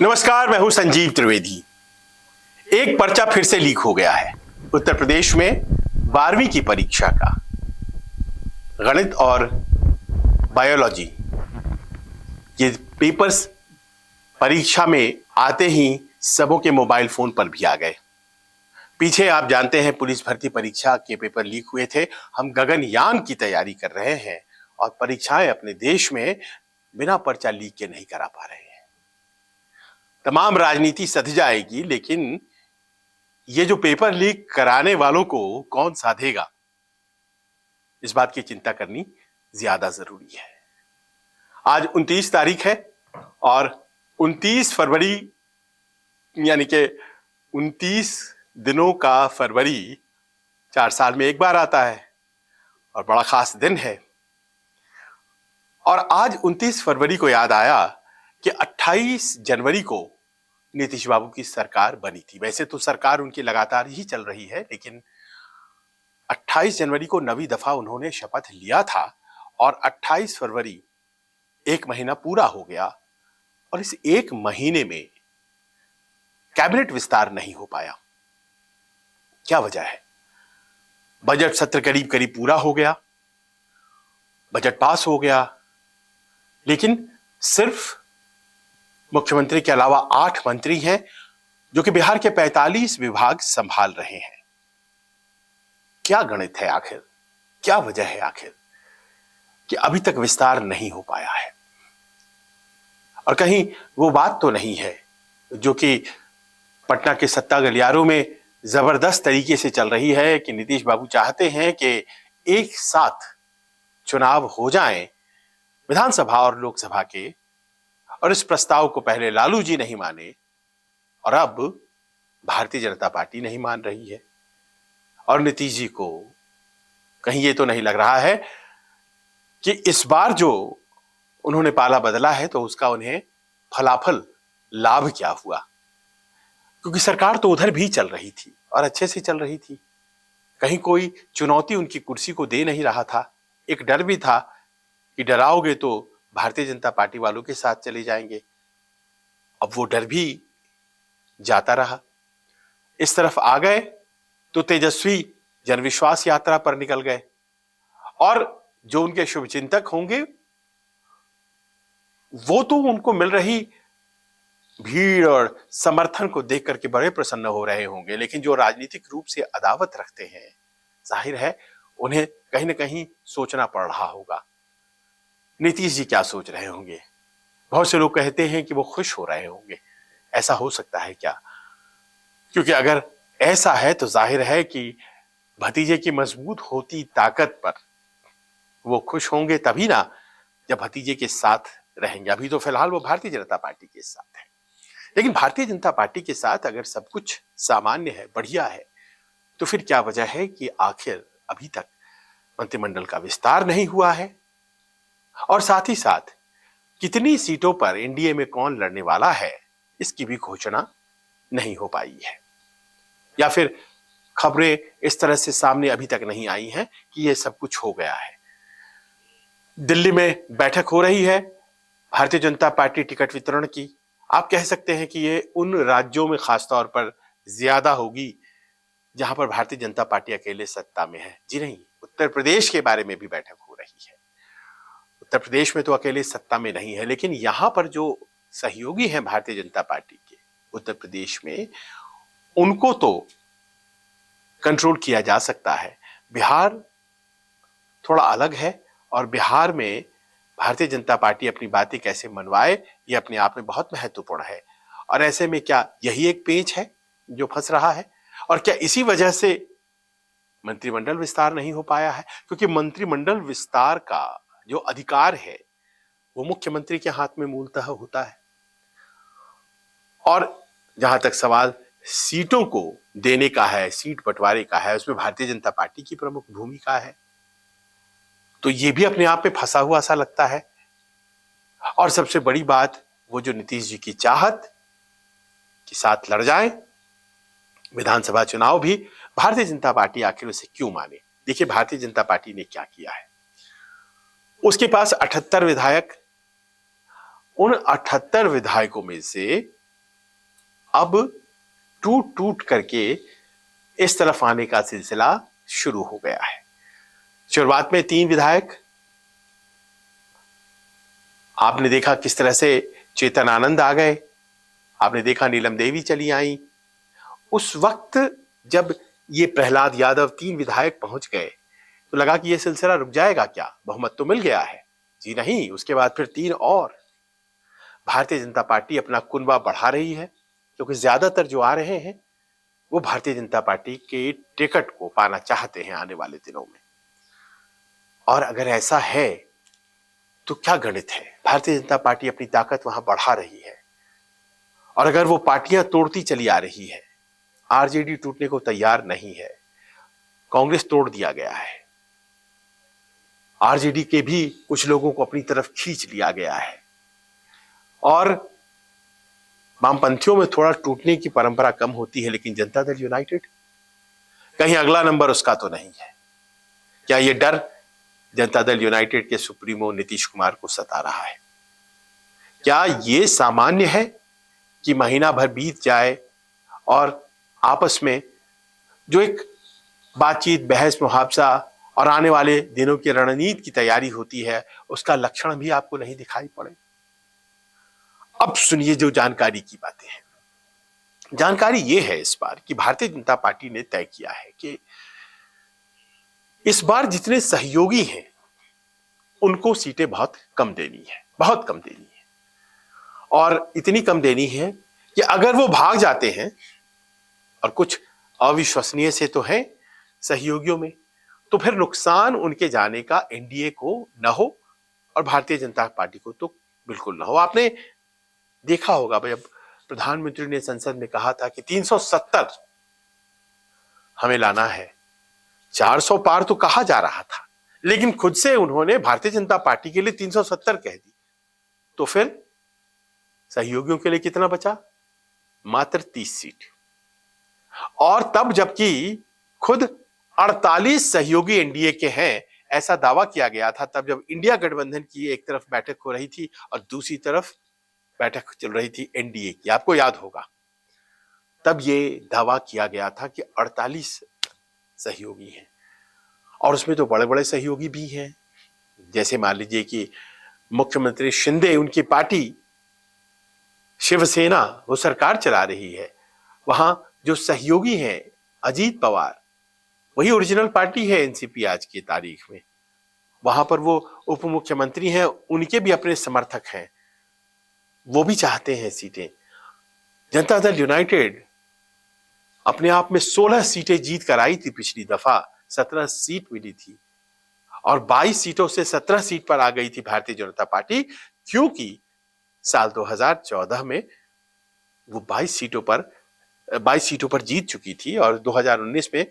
नमस्कार, मैं हूं संजीव त्रिवेदी। एक पर्चा फिर से लीक हो गया है। उत्तर प्रदेश में 12वीं की परीक्षा का गणित और बायोलॉजी ये पेपर्स परीक्षा में आते ही सबों के मोबाइल फोन पर भी आ गए। पीछे आप जानते हैं पुलिस भर्ती परीक्षा के पेपर लीक हुए थे। हम गगनयान की तैयारी कर रहे हैं और परीक्षाएं अपने देश में बिना पर्चा लीक के नहीं करा पा रहे हैं। तमाम राजनीति सध जाएगी, लेकिन ये जो पेपर लीक कराने वालों को कौन साधेगा, इस बात की चिंता करनी ज्यादा जरूरी है। आज 29 तारीख है और 29 फरवरी यानी कि 29 दिनों का फरवरी 4 साल में एक बार आता है और बड़ा खास दिन है। और आज 29 फरवरी को याद आया कि 28 जनवरी को नीतीश बाबू की सरकार बनी थी। वैसे तो सरकार उनकी लगातार ही चल रही है, लेकिन 28 जनवरी को 9वीं दफा उन्होंने शपथ लिया था और 28 फरवरी एक महीना पूरा हो गया और इस एक महीने में कैबिनेट विस्तार नहीं हो पाया। क्या वजह है? बजट सत्र करीब करीब पूरा हो गया, बजट पास हो गया, लेकिन सिर्फ मुख्यमंत्री के अलावा 8 मंत्री हैं जो कि बिहार के 45 विभाग संभाल रहे हैं। क्या गणित है आखिर? क्या वजह है आखिर कि अभी तक विस्तार नहीं हो पाया है? और कहीं वो बात तो नहीं है जो कि पटना के सत्ता गलियारों में जबरदस्त तरीके से चल रही है कि नीतीश बाबू चाहते हैं कि एक साथ चुनाव हो जाएं विधानसभा और लोकसभा के, और इस प्रस्ताव को पहले लालू जी नहीं माने और अब भारतीय जनता पार्टी नहीं मान रही है। और नीतीश जी को कहीं ये तो नहीं लग रहा है कि इस बार जो उन्होंने पाला बदला है तो उसका उन्हें फलाफल लाभ क्या हुआ, क्योंकि सरकार तो उधर भी चल रही थी और अच्छे से चल रही थी। कहीं कोई चुनौती उनकी कुर्सी को दे नहीं रहा था। एक डर भी था कि डराओगे तो भारतीय जनता पार्टी वालों के साथ चले जाएंगे। अब वो डर भी जाता रहा। इस तरफ आ गए तो तेजस्वी जनविश्वास यात्रा पर निकल गए और जो उनके शुभचिंतक होंगे वो तो उनको मिल रही भीड़ और समर्थन को देख करके बड़े प्रसन्न हो रहे होंगे, लेकिन जो राजनीतिक रूप से अदावत रखते हैं, जाहिर है उन्हें कहीं ना कहीं सोचना पड़ रहा होगा नीतीश जी क्या सोच रहे होंगे। बहुत से लोग कहते हैं कि वो खुश हो रहे होंगे। ऐसा हो सकता है क्या? क्योंकि अगर ऐसा है तो जाहिर है कि भतीजे की मजबूत होती ताकत पर वो खुश होंगे तभी ना, जब भतीजे के साथ रहेंगे। अभी तो फिलहाल वो भारतीय जनता पार्टी के साथ है, लेकिन भारतीय जनता पार्टी के साथ अगर सब कुछ सामान्य है, बढ़िया है, तो फिर क्या वजह है कि आखिर अभी तक मंत्रिमंडल का विस्तार नहीं हुआ है? और साथ ही साथ कितनी सीटों पर एनडीए में कौन लड़ने वाला है, इसकी भी घोषणा नहीं हो पाई है। या फिर खबरें इस तरह से सामने अभी तक नहीं आई हैं कि यह सब कुछ हो गया है। दिल्ली में बैठक हो रही है भारतीय जनता पार्टी टिकट वितरण की। आप कह सकते हैं कि ये उन राज्यों में खासतौर पर ज्यादा होगी जहां पर भारतीय जनता पार्टी अकेले सत्ता में है। जी नहीं, उत्तर प्रदेश के बारे में भी बैठक हो रही है। उत्तर प्रदेश में तो अकेले सत्ता में नहीं है, लेकिन यहां पर जो सहयोगी हैं भारतीय जनता पार्टी के उत्तर प्रदेश में, उनको तो कंट्रोल किया जा सकता है। बिहार थोड़ा अलग है और बिहार में भारतीय जनता पार्टी अपनी बातें कैसे मनवाए, ये अपने आप में बहुत महत्वपूर्ण है। और ऐसे में क्या यही एक पेंच है जो फंस रहा है? और क्या इसी वजह से मंत्रिमंडल विस्तार नहीं हो पाया है? क्योंकि मंत्रिमंडल विस्तार का जो अधिकार है वो मुख्यमंत्री के हाथ में मूलतः होता है। और जहां तक सवाल सीटों को देने का है, सीट बंटवारे का है, उसमें भारतीय जनता पार्टी की प्रमुख भूमिका है। तो ये भी अपने आप में फंसा हुआ सा लगता है। और सबसे बड़ी बात, वो जो नीतीश जी की चाहत के साथ लड़ जाए विधानसभा चुनाव भी, भारतीय जनता पार्टी आखिर उसे क्यों माने? देखिए भारतीय जनता पार्टी ने क्या किया है। उसके पास 78 विधायक, उन 78 विधायकों में से अब टूट टूट करके इस तरफ आने का सिलसिला शुरू हो गया है। शुरुआत में 3 विधायक, आपने देखा किस तरह से चेतन आनंद आ गए, आपने देखा नीलम देवी चली आई। उस वक्त जब ये प्रहलाद यादव 3 विधायक पहुंच गए तो लगा कि ये सिलसिला रुक जाएगा क्या, बहुमत तो मिल गया है। जी नहीं, उसके बाद फिर 3 और। भारतीय जनता पार्टी अपना कुनबा बढ़ा रही है क्योंकि ज्यादातर जो आ रहे हैं वो भारतीय जनता पार्टी के टिकट को पाना चाहते हैं आने वाले दिनों में। और अगर ऐसा है तो क्या गणित है, भारतीय जनता पार्टी अपनी ताकत वहां बढ़ा रही है। और अगर वो पार्टियां तोड़ती चली आ रही है, आरजेडी टूटने को तैयार नहीं है, कांग्रेस तोड़ दिया गया है, आरजेडी के भी कुछ लोगों को अपनी तरफ खींच लिया गया है, और वामपंथियों में थोड़ा टूटने की परंपरा कम होती है, लेकिन जनता दल यूनाइटेड, कहीं अगला नंबर उसका तो नहीं है। क्या यह डर जनता दल यूनाइटेड के सुप्रीमो नीतीश कुमार को सता रहा है? क्या यह सामान्य है कि महीना भर बीत जाए और आपस में जो एक बातचीत, बहस, मुहावजा और आने वाले दिनों की रणनीति की तैयारी होती है, उसका लक्षण भी आपको नहीं दिखाई पड़े? अब सुनिए जो जानकारी की बातें हैं। जानकारी यह है इस बार कि भारतीय जनता पार्टी ने तय किया है कि इस बार जितने सहयोगी हैं उनको सीटें बहुत कम देनी है, बहुत कम देनी है। और इतनी कम देनी है कि अगर वो भाग जाते हैं, और कुछ अविश्वसनीय से तो है सहयोगियों में, तो फिर नुकसान उनके जाने का एनडीए को न हो और भारतीय जनता पार्टी को तो बिल्कुल ना हो। आपने देखा होगा जब प्रधानमंत्री ने संसद में कहा था कि 370 हमें लाना है, 400 पार तो कहा जा रहा था, लेकिन खुद से उन्होंने भारतीय जनता पार्टी के लिए 370 कह दी। तो फिर सहयोगियों के लिए कितना बचा? मात्र 30 सीट। और तब जबकि खुद 48 सहयोगी एनडीए के हैं ऐसा दावा किया गया था, तब जब इंडिया गठबंधन की एक तरफ बैठक हो रही थी और दूसरी तरफ बैठक चल रही थी एनडीए की, आपको याद होगा, तब ये दावा किया गया था कि 48 सहयोगी हैं। और उसमें तो बड़े बड़े सहयोगी भी हैं, जैसे मान लीजिए कि मुख्यमंत्री शिंदे, उनकी पार्टी शिवसेना, वो सरकार चला रही है। वहां जो सहयोगी हैं अजीत पवार, वही ओरिजिनल पार्टी है एनसीपी आज की तारीख में। वहां पर वो उप मुख्यमंत्री हैं, उनके भी अपने समर्थक हैं, वो भी चाहते हैं सीटें। जनता दल यूनाइटेड अपने आप में 16 सीटें जीत कर आई थी पिछली दफा, 17 सीट मिली थी, और 22 सीटों से 17 सीट पर आ गई थी भारतीय जनता पार्टी, क्योंकि साल 2014 में वो 22 सीटों पर जीत चुकी थी, और 2019 में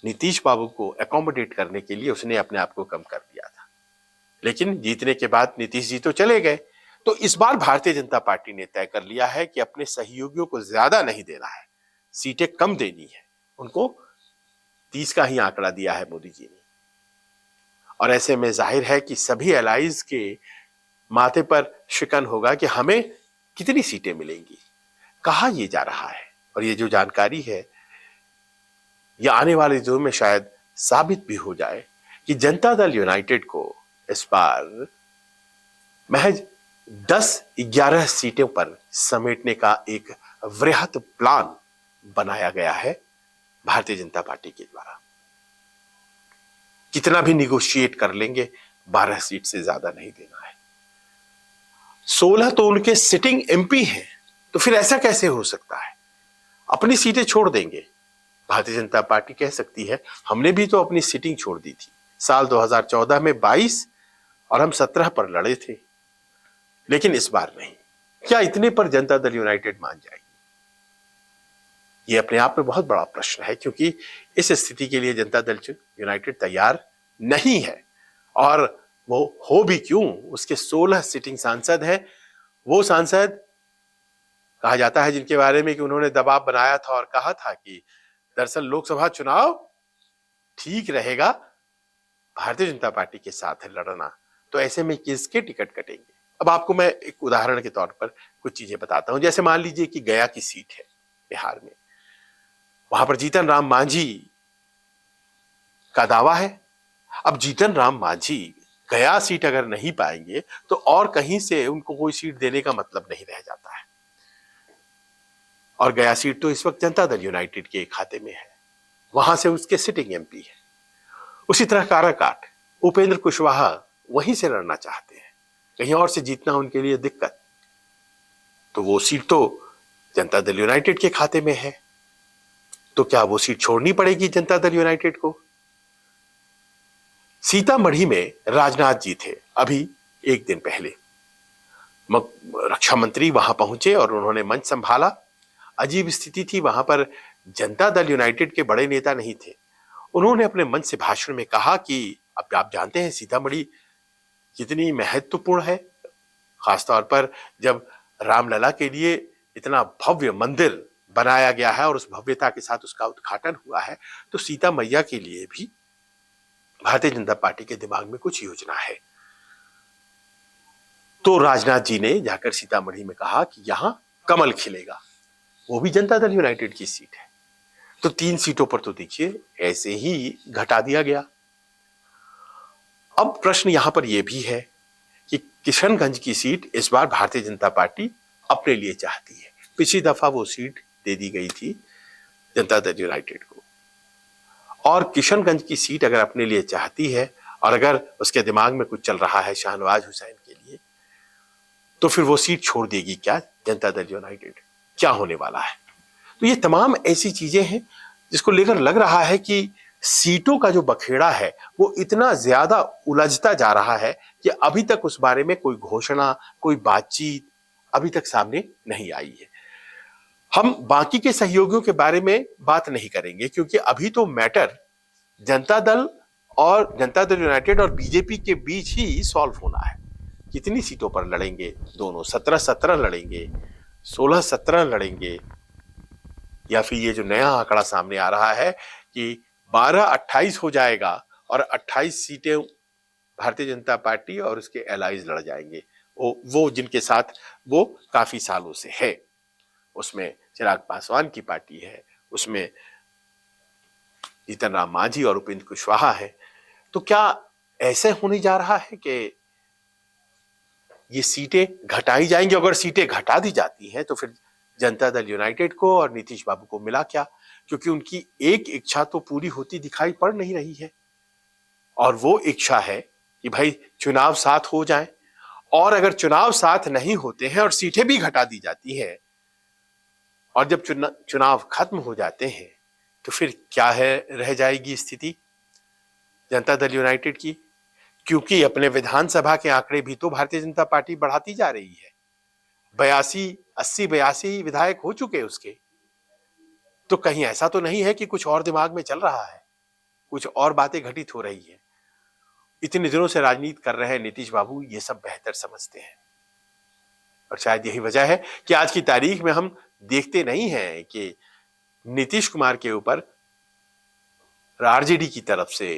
नीतीश बाबू को अकोमोडेट करने के लिए उसने अपने आप को कम कर दिया था। लेकिन जीतने के बाद नीतीश जी तो चले गए। तो इस बार भारतीय जनता पार्टी ने तय कर लिया है कि अपने सहयोगियों को ज्यादा नहीं देना है, सीटें कम देनी है। उनको 30 का ही आंकड़ा दिया है मोदी जी ने। और ऐसे में जाहिर है कि सभी एलाइज के माथे पर शिकन होगा कि हमें कितनी सीटें मिलेंगी, कहा यह जा रहा है। और ये जो जानकारी है, यह आने वाले दिनों में शायद साबित भी हो जाए कि जनता दल यूनाइटेड को इस बार महज 10-11 सीटों पर समेटने का एक वृहत प्लान बनाया गया है भारतीय जनता पार्टी के द्वारा। कितना भी निगोशिएट कर लेंगे, 12 सीट से ज्यादा नहीं देना है। 16 तो उनके सिटिंग एमपी हैं, तो फिर ऐसा कैसे हो सकता है? अपनी सीटें छोड़ देंगे। भारतीय जनता पार्टी कह सकती है हमने भी तो अपनी सीटिंग छोड़ दी थी, साल 2014 में 22 और हम 17 पर लड़े थे, लेकिन इस बार नहीं। क्या इतने पर जनता दल यूनाइटेड मान जाएगी? यह अपने आप में बहुत बड़ा प्रश्न है, क्योंकि इस स्थिति के लिए जनता दल यूनाइटेड तैयार नहीं है। और वो हो भी क्यों, उसके 16 सिटिंग सांसद हैं। वो सांसद कहा जाता है जिनके बारे में कि उन्होंने दबाव बनाया था और कहा था कि दरअसल लोकसभा चुनाव ठीक रहेगा, भारतीय जनता पार्टी के साथ है लड़ना, तो ऐसे में किसके टिकट कटेंगे? अब आपको मैं एक उदाहरण के तौर पर कुछ चीजें बताता हूं। जैसे मान लीजिए कि गया की सीट है बिहार में, वहां पर जीतन राम मांझी का दावा है। अब जीतन राम मांझी गया सीट अगर नहीं पाएंगे तो और कहीं से उनको कोई सीट देने का मतलब नहीं रह जाता है, और गया सीट तो इस वक्त जनता दल यूनाइटेड के खाते में है, वहां से उसके सिटिंग एमपी है। उसी तरह काराकाट, उपेंद्र कुशवाहा वहीं से लड़ना चाहते हैं, कहीं और से जीतना उनके लिए दिक्कत, तो वो सीट तो जनता दल यूनाइटेड के खाते में है, तो क्या वो सीट छोड़नी पड़ेगी जनता दल यूनाइटेड को? सीतामढ़ी में राजनाथ जी थे अभी एक दिन पहले, रक्षा मंत्री वहां पहुंचे और उन्होंने मंच संभाला। अजीब स्थिति थी, वहां पर जनता दल यूनाइटेड के बड़े नेता नहीं थे। उन्होंने अपने मंच से भाषण में कहा कि अब आप जानते हैं सीतामढ़ी कितनी महत्वपूर्ण है, खासतौर पर जब रामलला के लिए इतना भव्य मंदिर बनाया गया है और उस भव्यता के साथ उसका उद्घाटन हुआ है, तो सीता मैया के लिए भी भारतीय जनता पार्टी के दिमाग में कुछ योजना है। तो राजनाथ जी ने जाकर सीतामढ़ी में कहा कि यहां कमल खिलेगा, वो भी जनता दल यूनाइटेड की सीट है। तो 3 सीटों पर तो देखिए ऐसे ही घटा दिया गया। अब प्रश्न यहां पर यह भी है कि किशनगंज की सीट इस बार भारतीय जनता पार्टी अपने लिए चाहती है। पिछली दफा वो सीट दे दी गई थी जनता दल यूनाइटेड को, और किशनगंज की सीट अगर अपने लिए चाहती है और अगर उसके दिमाग में कुछ चल रहा है शाहनवाज हुसैन के लिए, तो फिर वो सीट छोड़ देगी क्या जनता दल यूनाइटेड? क्या होने वाला है? तो ये तमाम ऐसी चीजें हैं जिसको लेकर लग रहा है कि सीटों का जो बखेड़ा है वो इतना ज्यादा उलझता जा रहा है कि अभी तक उस बारे में कोई घोषणा, कोई बातचीत अभी तक सामने नहीं आई है। हम बाकी के सहयोगियों के बारे में बात नहीं करेंगे क्योंकि अभी तो मैटर जनता दल और जनता दल यूनाइटेड और बीजेपी के बीच ही सॉल्व होना है। कितनी सीटों पर लड़ेंगे दोनों? 17-17 लड़ेंगे, 16-17 लड़ेंगे, या फिर ये जो नया आंकड़ा सामने आ रहा है कि 12-28 हो जाएगा और 28 सीटें भारतीय जनता पार्टी और उसके एलाइज लड़ जाएंगे, वो जिनके साथ वो काफी सालों से है। उसमें चिराग पासवान की पार्टी है, उसमें जीतन राम मांझी और उपेंद्र कुशवाहा है। तो क्या ऐसे होने जा रहा है कि ये सीटें घटाई जाएंगी? अगर सीटें घटा दी जाती हैं तो फिर जनता दल यूनाइटेड को और नीतीश बाबू को मिला क्या? क्योंकि उनकी एक इच्छा तो पूरी होती दिखाई पड़ नहीं रही है, और वो इच्छा है कि भाई चुनाव साथ हो जाए। और अगर चुनाव साथ नहीं होते हैं और सीटें भी घटा दी जाती हैं और जब चुनाव खत्म हो जाते हैं तो फिर क्या है, रह जाएगी स्थिति जनता दल यूनाइटेड की? क्योंकि अपने विधानसभा के आंकड़े भी तो भारतीय जनता पार्टी बढ़ाती जा रही है। 82 विधायक हो चुके उसके। तो कहीं ऐसा तो नहीं है कि कुछ और दिमाग में चल रहा है, कुछ और बातें घटित हो रही है। इतने दिनों से राजनीति कर रहे हैं नीतीश बाबू, ये सब बेहतर समझते हैं, और शायद यही वजह है कि आज की तारीख में हम देखते नहीं हैं कि नीतीश कुमार के ऊपर आरजेडी की तरफ से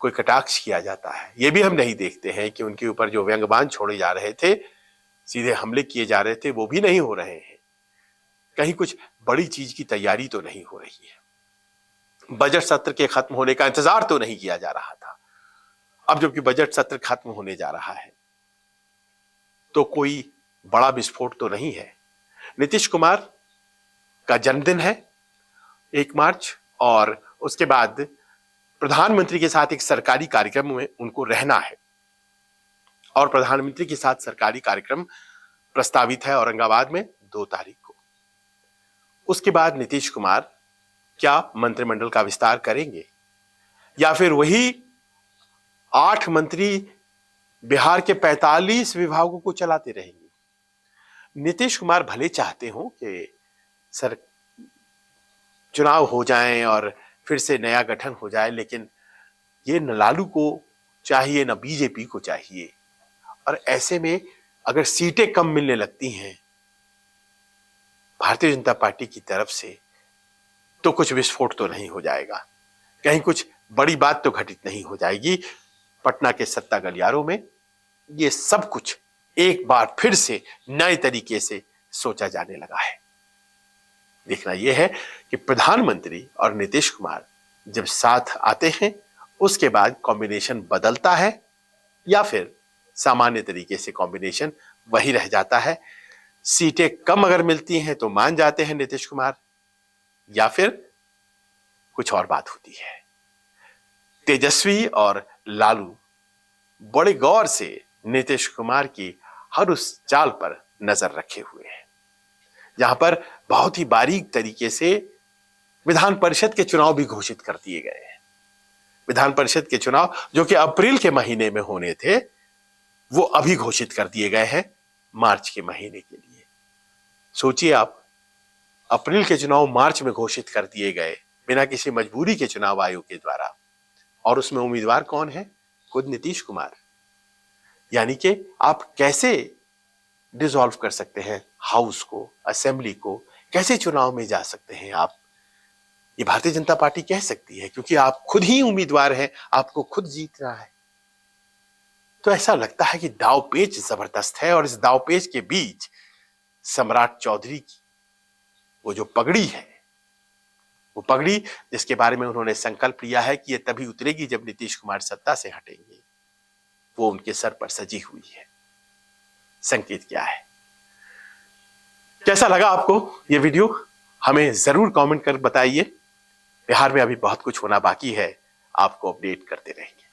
कोई कटाक्ष किया जाता है। ये भी हम नहीं देखते हैं कि उनके ऊपर जो व्यंग्यबाण छोड़े जा रहे थे, सीधे हमले किए जा रहे थे, वो भी नहीं हो रहे हैं। कहीं कुछ बड़ी चीज की तैयारी तो नहीं हो रही है। बजट सत्र के खत्म होने का इंतजार तो नहीं किया जा रहा था। अब जबकि बजट सत्र खत्म होने जा रहा है तो कोई बड़ा विस्फोट तो नहीं है। नीतीश कुमार का जन्मदिन है 1 मार्च, और उसके बाद प्रधानमंत्री के साथ एक सरकारी कार्यक्रम में उनको रहना है, और प्रधानमंत्री के साथ सरकारी कार्यक्रम प्रस्तावित है औरंगाबाद में 2 तारीख को। उसके बाद नीतीश कुमार क्या मंत्रिमंडल का विस्तार करेंगे, या फिर वही 8 मंत्री बिहार के 45 विभागों को चलाते रहेंगे? नीतीश कुमार भले चाहते हो कि चुनाव हो जाएं और फिर से नया गठन हो जाए, लेकिन ये न लालू को चाहिए न बीजेपी को चाहिए, और ऐसे में अगर सीटें कम मिलने लगती हैं भारतीय जनता पार्टी की तरफ से तो कुछ विस्फोट तो नहीं हो जाएगा, कहीं कुछ बड़ी बात तो घटित नहीं हो जाएगी। पटना के सत्ता गलियारों में ये सब कुछ एक बार फिर से नए तरीके से सोचा जाने लगा है। देखना यह है कि प्रधानमंत्री और नीतीश कुमार जब साथ आते हैं उसके बाद कॉम्बिनेशन बदलता है या फिर सामान्य तरीके से कॉम्बिनेशन वही रह जाता है। सीटें कम अगर मिलती हैं तो मान जाते हैं नीतीश कुमार, या फिर कुछ और बात होती है। तेजस्वी और लालू बड़े गौर से नीतीश कुमार की हर उस चाल पर नजर रखे हुए हैं, जहां पर बहुत ही बारीक तरीके से विधान परिषद के चुनाव भी घोषित कर दिए गए हैं। विधान परिषद के चुनाव जो कि अप्रैल के महीने में होने थे, वो अभी घोषित कर दिए गए हैं मार्च के महीने के लिए। सोचिए आप, अप्रैल के चुनाव मार्च में घोषित कर दिए गए बिना किसी मजबूरी के चुनाव आयोग के द्वारा, और उसमें उम्मीदवार कौन है? खुद नीतीश कुमार। यानी कि आप कैसे डिसॉल्व कर सकते हैं हाउस को, असेंबली को, कैसे चुनाव में जा सकते हैं आप? ये भारतीय जनता पार्टी कह सकती है क्योंकि आप खुद ही उम्मीदवार हैं, आपको खुद जीतना है। तो ऐसा लगता है कि दांवपेच जबरदस्त है, और इस दांवपेच के बीच सम्राट चौधरी की वो जो पगड़ी है, वो पगड़ी जिसके बारे में उन्होंने संकल्प लिया है कि ये तभी उतरेगी जब नीतीश कुमार सत्ता से हटेंगे, वो उनके सर पर सजी हुई है। संकेत क्या है? कैसा लगा आपको ये वीडियो? हमें जरूर कमेंट कर बताइए। बिहार में अभी बहुत कुछ होना बाकी है, आपको अपडेट करते रहेंगे।